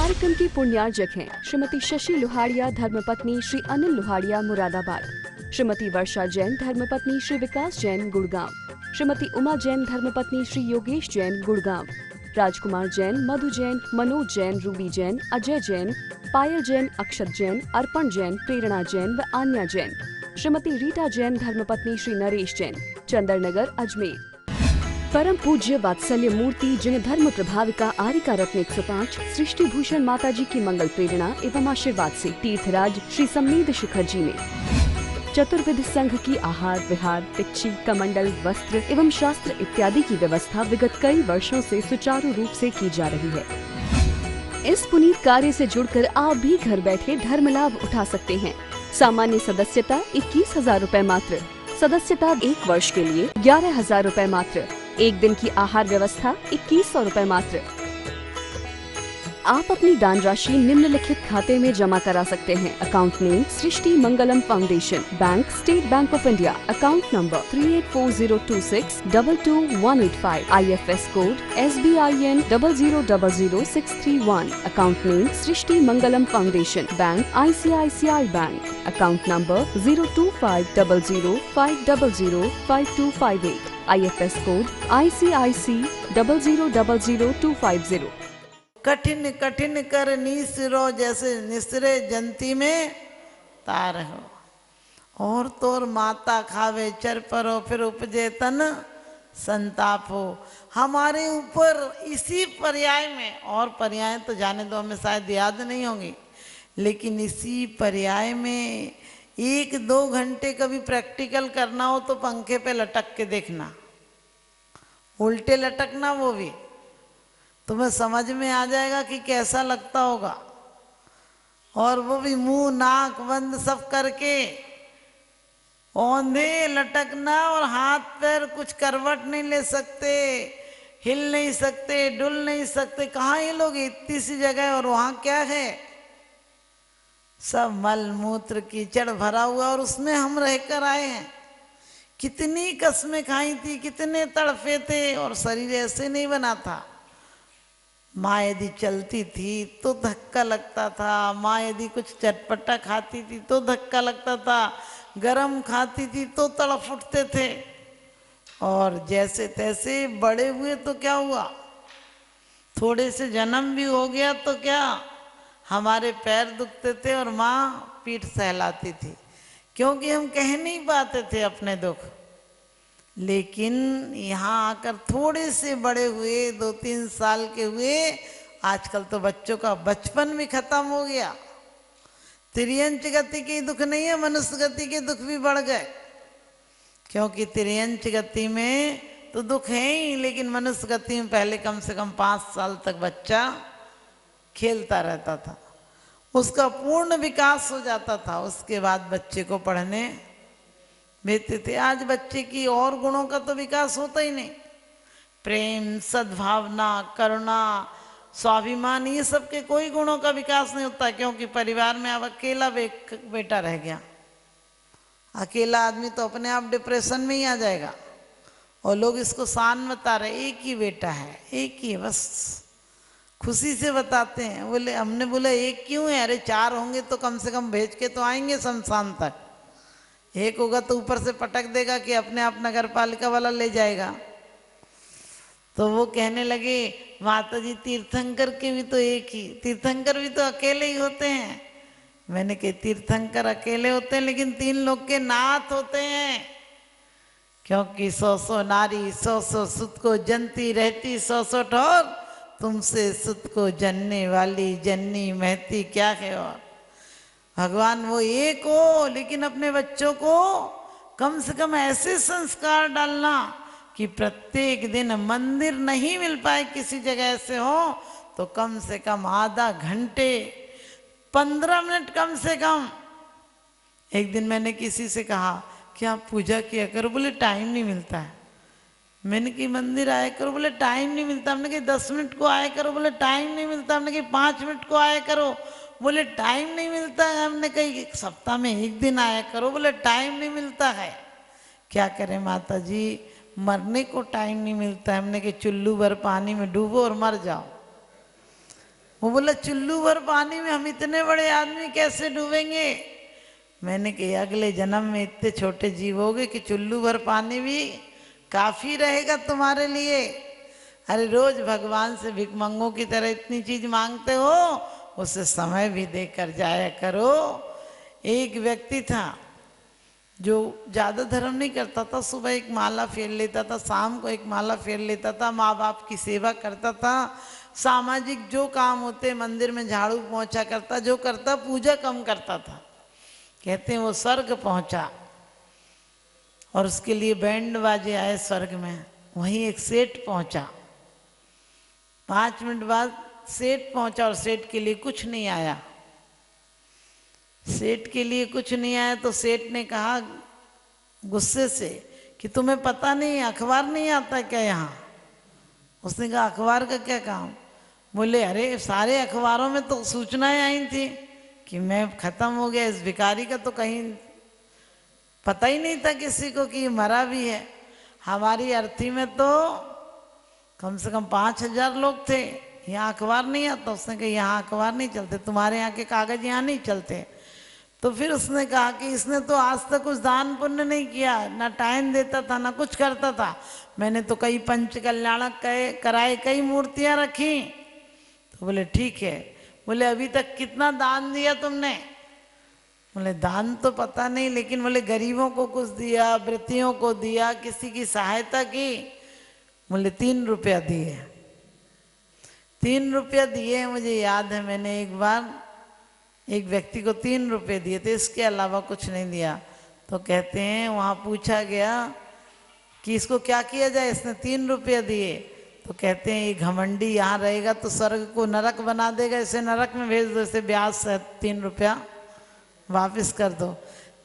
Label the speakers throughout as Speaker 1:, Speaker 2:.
Speaker 1: कार्यक्रम की पुण्यार्जक हैं श्रीमती शशि लोहाड़िया धर्मपत्नी श्री अनिल लोहाड़िया मुरादाबाद, श्रीमती वर्षा जैन धर्मपत्नी श्री विकास जैन गुड़गांव, श्रीमती उमा जैन धर्मपत्नी श्री योगेश जैन गुड़गांव, राजकुमार जैन, मधु जैन, मनोज जैन, रूबी जैन, अजय जैन, पायल जैन, अक्षत जैन, अर्पण जैन, प्रेरणा जैन व आन्या जैन, श्रीमती रीटा जैन धर्मपत्नी श्री नरेश जैन, चंदरनगर अजमेर। परम पूज्य वात्सल्य मूर्ति जिन धर्म प्रभाविका आरिका रत्न 105 सृष्टि भूषण माता जी की मंगल प्रेरणा एवं आशीर्वाद से तीर्थराज श्री सम्मेद शिखर जी में चतुर्विध संघ की आहार विहार पिच्ची कमंडल वस्त्र एवं शास्त्र इत्यादि की व्यवस्था विगत कई वर्षों से सुचारू रूप से की जा रही है। इस पुनीत कार्य से जुड़कर आप भी घर बैठे धर्म लाभ उठा सकते हैं। सामान्य सदस्यता 21,000 रूपए मात्र, सदस्यता 1 वर्ष के लिए 11,000 रूपए मात्र, एक दिन की आहार व्यवस्था 2100 रूपए मात्र। आप अपनी दान राशि निम्नलिखित खाते में जमा करा सकते हैं। Account name Srishti Mangalam foundation, bank state bank of India, account number 384026222185, IFS code SBIN 0000631, account name Srishti Mangalam foundation, bank ICICI bank, account number 0250050052258, IFS code ICIC 0000250।
Speaker 2: कठिन कठिन कर निसरो जैसे निसरे जंती में तार हो, और तोर माता खावे चर परो फिर उपजे तन संताप हो। हमारे ऊपर इसी पर्याय में, और पर्याय तो जाने दो हमें शायद याद नहीं होंगी, लेकिन इसी पर्याय में 1-2 घंटे कभी प्रैक्टिकल करना हो तो पंखे पे लटक के देखना, उल्टे लटकना, वो भी तुम्हें समझ में आ जाएगा कि कैसा लगता होगा। और वो भी मुंह नाक बंद सब करके औंधे लटकना, और हाथ पैर कुछ करवट नहीं ले सकते, हिल नहीं सकते, डुल नहीं सकते। कहाँ ये लोग, इतनी सी जगह और वहां क्या है, सब मल मूत्र कीचड़ भरा हुआ, और उसमें हम रहकर आए हैं। कितनी कसमें खाई थी, कितने तड़फे थे, और शरीर ऐसे नहीं बना था। माँ यदि चलती थी तो धक्का लगता था, माँ यदि कुछ चटपटा खाती थी तो धक्का लगता था, गरम खाती थी तो तड़फ उठते थे। और जैसे तैसे बड़े हुए तो क्या हुआ, थोड़े से जन्म भी हो गया तो क्या, हमारे पैर दुखते थे और माँ पीठ सहलाती थी, क्योंकि हम कह नहीं पाते थे अपने दुख। लेकिन यहाँ आकर थोड़े से बड़े हुए, 2-3 साल के हुए, आजकल तो बच्चों का बचपन भी खत्म हो गया। तिर्यंच गति के दुख नहीं है, मनुष्य गति के दुख भी बढ़ गए, क्योंकि तिर्यंच गति में तो दुख है ही, लेकिन मनुष्य गति में पहले कम से कम 5 साल तक बच्चा खेलता रहता था, उसका पूर्ण विकास हो जाता था, उसके बाद बच्चे को पढ़ने भेजते थे। आज बच्चे की और गुणों का तो विकास होता ही नहीं, प्रेम, सद्भावना, करुणा, स्वाभिमान, ये सब के कोई गुणों का विकास नहीं होता, क्योंकि परिवार में अब अकेला बेटा रह गया। अकेला आदमी तो अपने आप डिप्रेशन में ही आ जाएगा, और लोग इसको शान बता रहे, एक ही बेटा है, एक ही, बस खुशी से बताते हैं। बोले, हमने बोला एक क्यों है, अरे 4 होंगे तो कम से कम भेज के तो आएंगे शमशान तक, एक होगा तो ऊपर से पटक देगा कि अपने आप नगर पालिका वाला ले जाएगा। तो वो कहने लगे, माता जी तीर्थंकर के भी तो एक ही, तीर्थंकर भी तो अकेले ही होते हैं। मैंने कहा तीर्थंकर अकेले होते हैं, लेकिन 3 लोग के नाथ होते हैं, क्योंकि 100 नारी 100 सुत को जनती रहती, 100 ठोर तुमसे सुत को जनने वाली जननी महती क्या है। और भगवान वो एक हो, लेकिन अपने बच्चों को कम से कम ऐसे संस्कार डालना कि प्रत्येक दिन मंदिर नहीं मिल पाए, किसी जगह ऐसे हो तो कम से कम आधा घंटे, 15 मिनट कम से कम। एक दिन मैंने किसी से कहा कि आप पूजा किया करो, बोले टाइम नहीं मिलता है। मैंने कि मंदिर आया करो, बोले टाइम नहीं मिलता। हमने कि 10 मिनट को आया करो, बोले टाइम नहीं मिलता। हमने कि 5 मिनट को आया करो, बोले टाइम नहीं मिलता है। हमने कही सप्ताह में 1 दिन आया करो, बोले टाइम नहीं मिलता है। क्या करें माता जी, मरने को टाइम नहीं मिलता है। हमने कि चुल्लू भर पानी में डूबो और मर जाओ। वो बोला चुल्लू भर पानी में हम इतने बड़े आदमी कैसे डूबेंगे। मैंने कहा अगले जन्म में इतने छोटे जीव होगे कि चुल्लू भर पानी भी काफी रहेगा तुम्हारे लिए। अरे रोज भगवान से भिखमंगों की तरह इतनी चीज मांगते हो, उसे समय भी देकर जाया करो। एक व्यक्ति था जो ज्यादा धर्म नहीं करता था, सुबह एक माला फेर लेता था, शाम को एक माला फेर लेता था, माँ बाप की सेवा करता था, सामाजिक जो काम होते मंदिर में झाड़ू पोंछा करता, जो करता, पूजा कम करता था। कहते हैं वो स्वर्ग पहुंचा और उसके लिए बैंड बाजे आए स्वर्ग में। वहीं एक सेठ पहुंचा, 5 मिनट बाद सेठ पहुंचा और सेठ के लिए कुछ नहीं आया। सेठ के लिए कुछ नहीं आया तो सेठ ने कहा गुस्से से कि तुम्हें पता नहीं अखबार नहीं आता क्या यहाँ? उसने कहा अखबार का क्या काम? बोले अरे सारे अखबारों में तो सूचनाएं आई थी कि मैं खत्म हो गया, इस भिखारी का तो कहीं पता ही नहीं था किसी को कि मरा भी है। हमारी अर्थी में तो कम से कम 5000 लोग थे, यहाँ अखबार नहीं आता। उसने कहा यहाँ अखबार नहीं चलते, तुम्हारे यहाँ के कागज यहाँ नहीं चलते। तो फिर उसने कहा कि इसने तो आज तक कुछ दान पुण्य नहीं किया, ना टाइम देता था ना कुछ करता था। मैंने तो कई पंच कल्याणक कराए, कई मूर्तियां रखी। तो बोले ठीक है। बोले अभी तक कितना दान दिया तुमने? बोले दान तो पता नहीं, लेकिन बोले गरीबों को कुछ दिया, व्रतियों को दिया, किसी की सहायता की। बोले 3 रुपया दिए। 3 रुपया दिए। मुझे याद है मैंने एक बार एक व्यक्ति को 3 रुपये दिए थे, इसके अलावा कुछ नहीं दिया। तो कहते हैं वहाँ पूछा गया कि इसको क्या किया जाए, इसने 3 रुपये दिए। तो कहते हैं ये घमंडी यहाँ रहेगा तो स्वर्ग को नरक बना देगा, इसे नरक में भेज दो, इसे ब्याज से 3 रुपया वापस कर दो।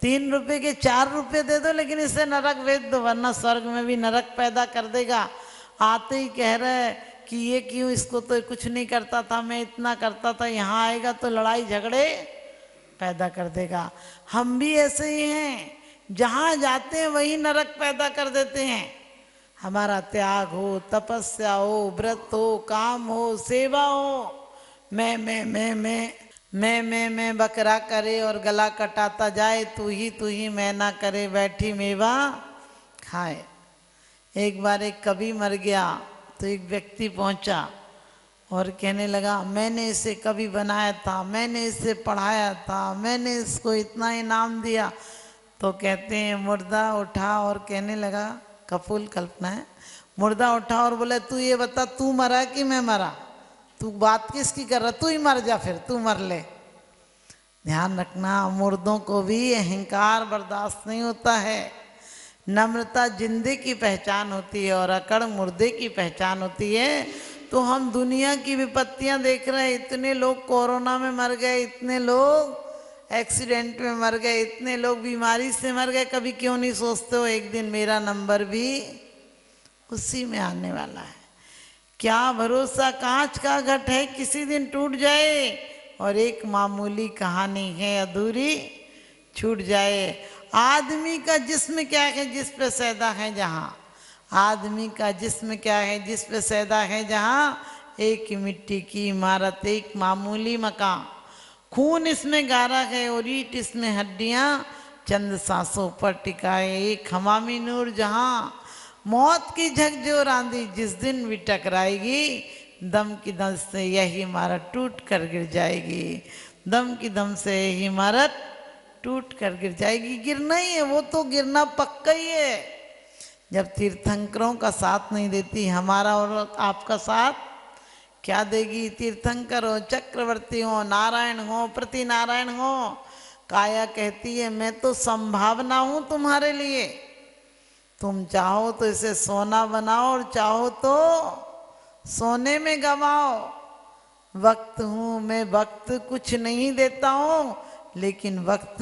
Speaker 2: 3 रुपये के 4 रुपये दे दो, लेकिन इसे नरक भेज दो, वरना स्वर्ग में भी नरक पैदा कर देगा। आते ही कह रहे हैं कि ये क्यों, इसको तो कुछ नहीं करता था, मैं इतना करता था, यहाँ आएगा तो लड़ाई झगड़े पैदा कर देगा। हम भी ऐसे ही हैं, जहाँ जाते हैं वही नरक पैदा कर देते हैं। हमारा त्याग हो, तपस्या हो, व्रत हो, काम हो, सेवा हो, मैं बकरा करे और गला कटाता जाए, तू ही मैं ना करे, बैठी मेवा खाए। एक बार एक कवि मर गया तो एक व्यक्ति पहुंचा और कहने लगा मैंने इसे कवि बनाया था, मैंने इसे पढ़ाया था, मैंने इसको इतना इनाम दिया। तो कहते हैं मुर्दा उठा और कहने लगा, कपूल कल्पना है, मुर्दा उठा और बोले तू ये बता, तू मरा कि मैं मरा? तू बात किसकी कर रहा? तू ही मर जा, फिर तू मर ले। ध्यान रखना, मुर्दों को भी अहंकार बर्दाश्त नहीं होता है। नम्रता जिंदे की पहचान होती है और अकड़ मुर्दे की पहचान होती है। तो हम दुनिया की विपत्तियां देख रहे हैं, इतने लोग कोरोना में मर गए, इतने लोग एक्सीडेंट में मर गए, इतने लोग बीमारी से मर गए। कभी क्यों नहीं सोचते हो एक दिन मेरा नंबर भी उसी में आने वाला है? क्या भरोसा, कांच का घट है, किसी दिन टूट जाए। और एक मामूली कहानी है, अधूरी छूट जाए। आदमी का जिस्म क्या है जिस पे सैदा है जहाँ, आदमी का जिस्म क्या है जिस पे सैदा है जहाँ, एक मिट्टी की इमारत, एक मामूली मकान, खून इसमें गारा है और ईंट इसमें हड्डियाँ, चंद सांसों पर टिकाए एक हमामी नूर जहाँ। मौत की झकझोर आंधी जिस दिन भी टकराएगी, दम की दम से यही इमारत टूट कर गिर जाएगी, दम की दम से यही इमारत टूट कर गिर जाएगी। गिरना ही है, वो तो गिरना पक्का ही है। जब तीर्थंकरों का साथ नहीं देती, हमारा और आपका साथ क्या देगी? तीर्थंकर हो, चक्रवर्ती हो, नारायण हो, प्रति नारायण हो, काया कहती है मैं तो संभावना हूं तुम्हारे लिए। तुम चाहो तो इसे सोना बनाओ और चाहो तो सोने में गवाओ। वक्त हूं मैं, वक्त कुछ नहीं देता हूं, लेकिन वक्त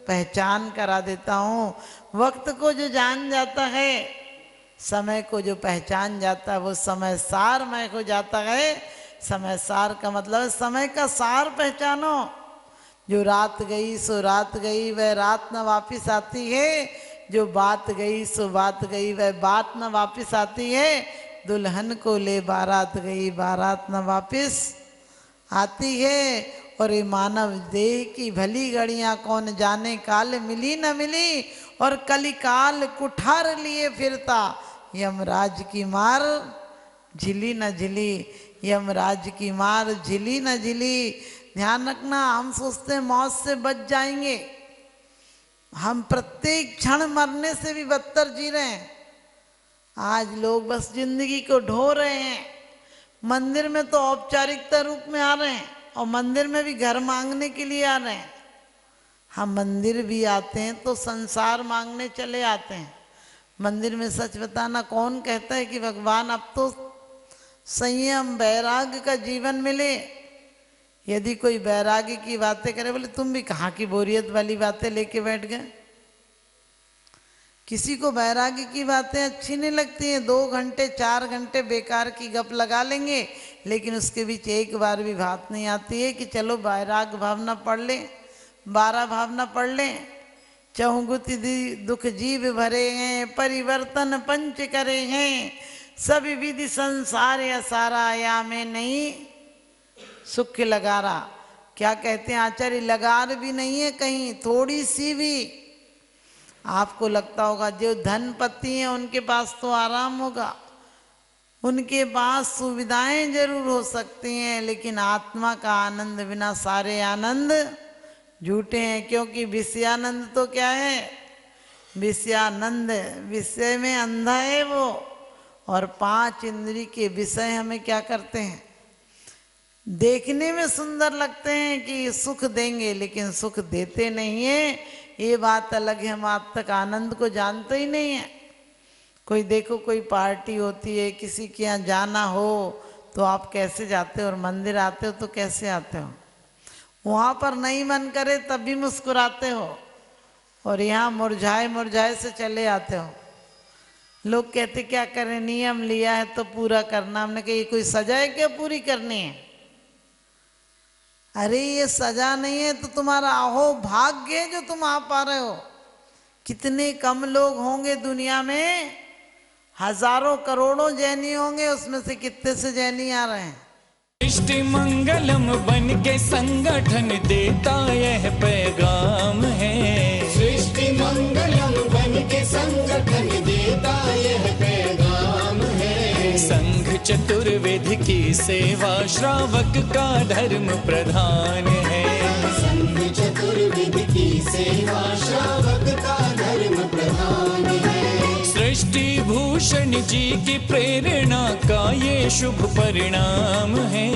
Speaker 2: पहचान करा देता हूँ। वक्त को जो जान जाता है, समय को जो पहचान जाता है, वो समय सारमय हो जाता है। समय सार का मतलब है समय का सार पहचानो। जो रात गई सो रात गई, वह रात न वापिस आती है। जो बात गई सो बात गई, वह बात न वापिस आती है। दुल्हन को ले बारात गई, बारात न वापिस आती है। और ये मानव देह की भली घड़ियां कौन जाने, काल मिली न मिली और कलिकाल कुठार लिए फिरता। यमराज की मार झिली न झिली, यमराज की मार झिली न झिली। ध्यान रखना, हम सोचते हैं मौत से बच जाएंगे, हम प्रत्येक क्षण मरने से भी बदतर जी रहे हैं। आज लोग बस जिंदगी को ढो रहे हैं। मंदिर में तो औपचारिकता रूप में आ रहे हैं और मंदिर में भी घर मांगने के लिए आ रहे हैं। हम मंदिर भी आते हैं तो संसार मांगने चले आते हैं। मंदिर में सच बताना कौन कहता है कि भगवान अब तो संयम वैराग्य का जीवन मिले। यदि कोई वैराग्य की बातें करे, बोले तुम भी कहाँ की बोरियत वाली बातें लेके बैठ गए। किसी को वैराग्य की बातें अच्छी नहीं लगती हैं, 2 घंटे 4 घंटे बेकार की गप लगा लेंगे, लेकिन उसके बीच एक बार भी बात नहीं आती है कि चलो वैराग्य भावना पढ़ लें, 12 भावना पढ़ लें। चहुगुति दुख जीव भरे हैं, परिवर्तन पंच करे हैं, सभी विधि संसार या सारा या में नहीं सुख लगारा। क्या कहते हैं आचार्य, लगार भी नहीं है कहीं, थोड़ी सी भी। आपको लगता होगा जो धनपति हैं उनके पास तो आराम होगा, उनके पास सुविधाएं जरूर हो सकती हैं, लेकिन आत्मा का आनंद बिना सारे आनंद झूठे हैं। क्योंकि विषयानंद तो क्या है, विषयानंद विषय में अंधा है वो, और 5 इंद्री के विषय हमें क्या करते हैं, देखने में सुंदर लगते हैं कि सुख देंगे, लेकिन सुख देते नहीं है। ये बात अलग है, हम आज तक आनंद को जानते ही नहीं है। कोई देखो, कोई पार्टी होती है, किसी के यहाँ जाना हो तो आप कैसे जाते हो, और मंदिर आते हो तो कैसे आते हो। वहाँ पर नहीं मन करे तब भी मुस्कुराते हो, और यहाँ मुरझाए मुरझाए से चले आते हो। लोग कहते क्या करें, नियम लिया है तो पूरा करना। हमने कहा ये कोई सजा है क्या पूरी करनी है? अरे ये सजा नहीं है तो तुम्हारा अहो भाग्य है जो तुम आ पा रहे हो। कितने कम लोग होंगे दुनिया में, हजारों करोड़ों जैनी होंगे, उसमें से कितने से जैनी आ रहे हैं।
Speaker 3: सृष्टि मंगलम बन के संगठन देता यह पैगाम है।
Speaker 4: सृष्टि मंगलम बन के संगठन देता यह पैगाम है।
Speaker 3: संघ चतुर्वेद की सेवा श्रावक का धर्म प्रधान है।
Speaker 4: संघ चतुर्वेद की सेवा श्रावक का धर्म प्रधान है।
Speaker 3: सृष्टि भूषण जी की प्रेरणा का ये शुभ परिणाम है।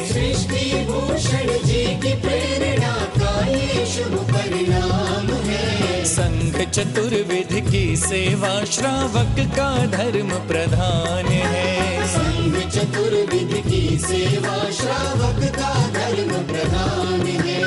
Speaker 4: सृष्टि भूषण जी की प्रेरणा का ये शुभ परिणाम है।
Speaker 3: संघ चतुर्वेद की सेवा श्रावक का धर्म प्रधान है।
Speaker 4: संघ चतुर्वेद की सेवा श्रावक का धर्म प्रधान है।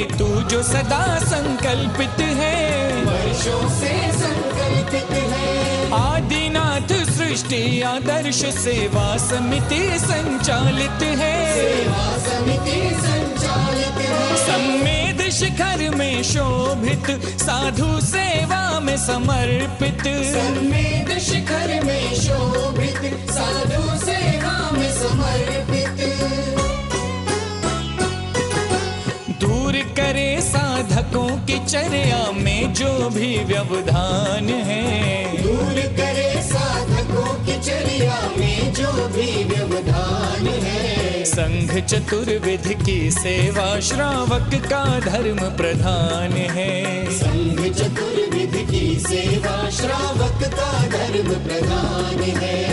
Speaker 3: तू जो सदा संकल्पित है,
Speaker 4: वर्षों से संकल्पित है।
Speaker 3: आदिनाथ सृष्टि आदर्श सेवा समिति संचालित है।
Speaker 4: सेवा समिति संचालित है।
Speaker 3: सम्मेद शिखर में शोभित, साधु सेवा में समर्पित।
Speaker 4: सम्मेद शिखर में शोभित, साधु सेवा में समर्पित।
Speaker 3: दूर करे साधकों की चर्या में जो भी व्यवधान है।
Speaker 4: दूर करे साधकों की चर्या में जो भी व्यवधान है।
Speaker 3: संघ चतुर्विध की सेवा श्रावक का धर्म प्रधान है।
Speaker 4: संघ चतुर्विध की सेवा श्रावक का धर्म प्रधान है।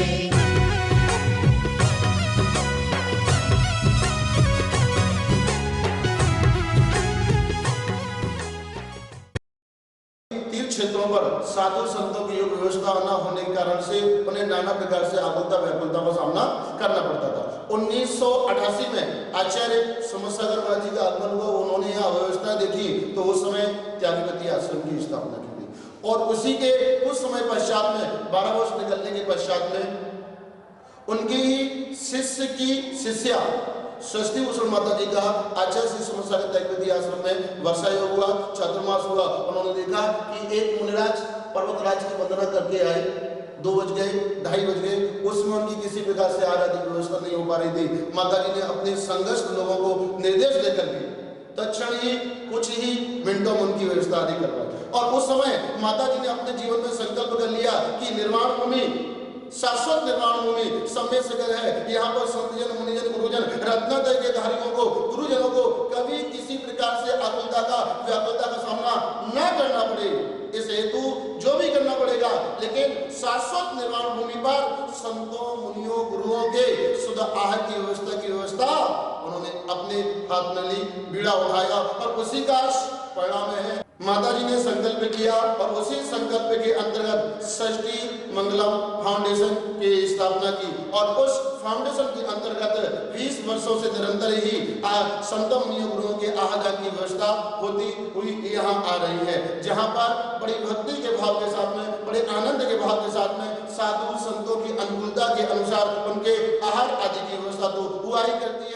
Speaker 5: क्षेत्रों पर साधु संतों की योग व्यवस्था न होने के कारण से उन्हें नाना प्रकार से आकुलता व्याकुलता का सामना करना पड़ता था। 1988 में आचार्य समसागर महाराज जी का आगमन हुआ, उन्होंने यहाँ व्यवस्था देखी तो उस समय त्यागपति आश्रम की स्थापना की गई और उसी के कुछ समय पश्चात में 12 वर्ष निकलने के पश्चात में उनकी ही शिष्य की शिष्या षष्ठी भूषण माता जी का आचार्य श्री समसागर त्यागपति आश्रम में वर्षा योग हुआ, चातुर्मास हुआ। उन्होंने देखा कि एक मुनिराज पर्वतराज की वंदना करके आए, 2 बज गए, 2:30 बज गए, उसमें उनकी किसी प्रकार से आराध्य व्यवस्था नहीं हो पा रही थी। माता जी ने अपने संघर्ष लोगों को निर्देश देकर के तत्क्षण ही कुछ ही मिनटों में उनकी व्यवस्था आदि करवाई और उस समय माता जी ने अपने जीवन में संकल्प कर लिया कि निर्वाण भूमि, शाश्वत निर्वाण भूमि सम्य सगर है। यहाँ पर संतजन, मुनिजन, गुरुजन, रत्नत्रय के धारियों को, गुरुजनों को कभी किसी प्रकार से आकुलता का व्याकुलता का सामना न करना पड़े, इस हेतु जो भी करना पड़ेगा, लेकिन शाश्वत निर्वाण भूमि पर संतों, मुनियों, गुरुओं के शुद्ध आहार की व्यवस्था उन्होंने अपने हाथ में ली, बीड़ा उठाया और उसी का परिणाम है माता जी ने संकल्प किया और उसी संकल्प के अंतर्गत षष्ठी मंगलम फाउंडेशन की स्थापना की और उस फाउंडेशन के अंतर्गत 20 वर्षों से निरंतर ही संतों, मुनियों, गुरुओं के आहार की व्यवस्था होती हुई यहाँ आ रही है, जहाँ पर बड़ी भक्ति के भाव के साथ में, बड़े आनंद के भाव के साथ में साधु संतों की अनुकूलता के अनुसार उनके आहार आदि की व्यवस्था तो हुआ ही करती है।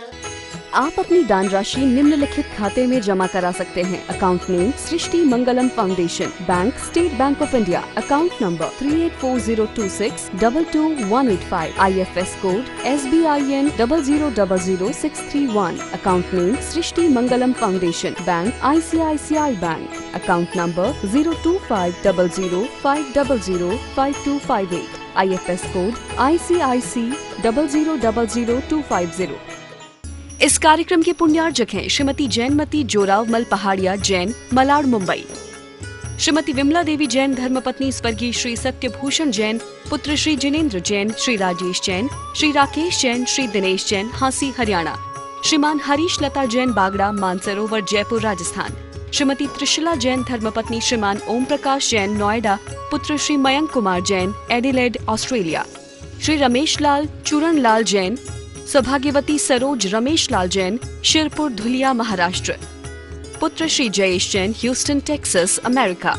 Speaker 1: आप अपनी दान राशि निम्नलिखित खाते में जमा करा सकते हैं। Account name Srishti Mangalam foundation, bank state bank of India, account number 384026222185, IFS code SBIN 0000631, account name Srishti Mangalam foundation, bank ICICI bank, account number 02500500528, IFS code ICIC 0000250। इस कार्यक्रम के पुण्यार्जक हैं श्रीमती जैनमती जोरावमल पहाड़िया जैन, मलाड, मुंबई। श्रीमती विमला देवी जैन धर्मपत्नी स्वर्गीय श्री सत्यभूषण जैन, पुत्र श्री जिनेन्द्र जैन, श्री राजेश जैन, श्री राकेश जैन, श्री दिनेश जैन, हांसी, हरियाणा। श्रीमान हरीश लता जैन, बागड़ा, मानसरोवर, जयपुर, राजस्थान। श्रीमती त्रिशला जैन धर्मपत्नी श्रीमान ओम प्रकाश जैन, नोएडा, पुत्र श्री मयंक कुमार जैन, एडिलेड, ऑस्ट्रेलिया। श्री रमेश लाल चूरण लाल जैन, सौभाग्यवती सरोज रमेश लाल जैन, शिरपुर, धुलिया, महाराष्ट्र। पुत्र Shri Jayesh Jain, Houston, Texas, America.